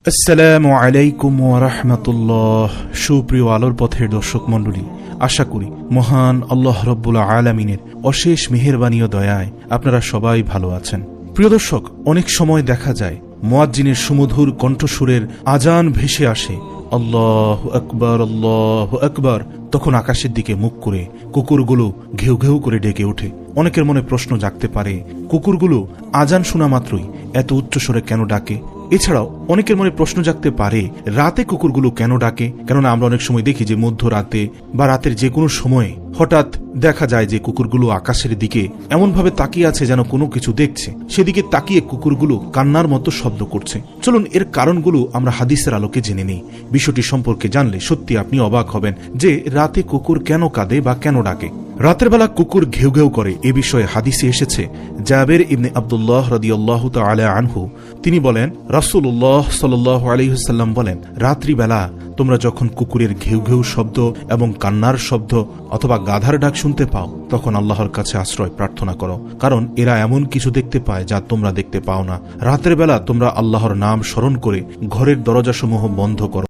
আসসালামু আলাইকুম ওয়া রাহমাতুল্লাহ। সুপ্রিয় আলোর পথের দর্শক মণ্ডলী, আশা করি মহান আল্লাহ রব্বুল আলামিনের অশেষ মেহেরবানি ও দয়ায় আপনারা সবাই ভালো আছেন। প্রিয় দর্শক, অনেক সময় দেখা যায় মুয়াজ্জিনের সুমধুর কণ্ঠস্বরের আজান ভেসে আসে, আল্লাহু আকবার আল্লাহু আকবার। তখন আকাশের দিকে মুখ করে কুকুরগুলো ঘেউ ঘেউ করে ডেকে ওঠে। অনেকের মনে প্রশ্ন জাগতে পারে, কুকুরগুলো আজান শোনা মাত্রই এত উচ্চস্বরে কেন ডাকে? এছাড়াও অনেকের মনে প্রশ্ন জাগতে পারে, রাতে কুকুরগুলো কেন ডাকে? কেননা আমরা অনেক সময় দেখি যে মধ্যরাতে বা রাতের যে কোনো সময়ে হঠাৎ দেখা যায় যে কুকুরগুলো আকাশের দিকে এমনভাবে তাকিয়ে আছে যেন কোনো কিছু দেখছে। সেদিকে তাকিয়ে কুকুরগুলো কান্নার মতো শব্দ করছে। চলুন এর কারণগুলো আমরা হাদিসের আলোকে জেনে নেই। বিষয়টি সম্পর্কে জানলে সত্যি আপনি অবাক হবেন যে রাতে কুকুর কেন কাঁদে বা কেন ডাকে। রাতের বেলা কুকুর ঘেউ ঘেউ করে এ বিষয়ে হাদিসে এসেছে। জাবের ইবনে আব্দুল্লাহ রাদিয়াল্লাহু তাআলা আনহু তিনি বলেন, রাসূলুল্লাহ সাল্লাল্লাহু আলাইহি ওয়াসাল্লাম বলেন, রাত্রিবেলা তোমরা যখন কুকুরের ঘেউ ঘেউ শব্দ এবং কান্নার শব্দ অথবা গাধার ডাক শুনতে পাও, তখন আল্লাহর কাছে আশ্রয় প্রার্থনা করো, কারণ এরা এমন কিছু দেখতে পায় যা তোমরা দেখতে পাও না। রাতের বেলা তোমরা আল্লাহর নাম স্মরণ করে ঘরের দরজাসমূহ বন্ধ করো।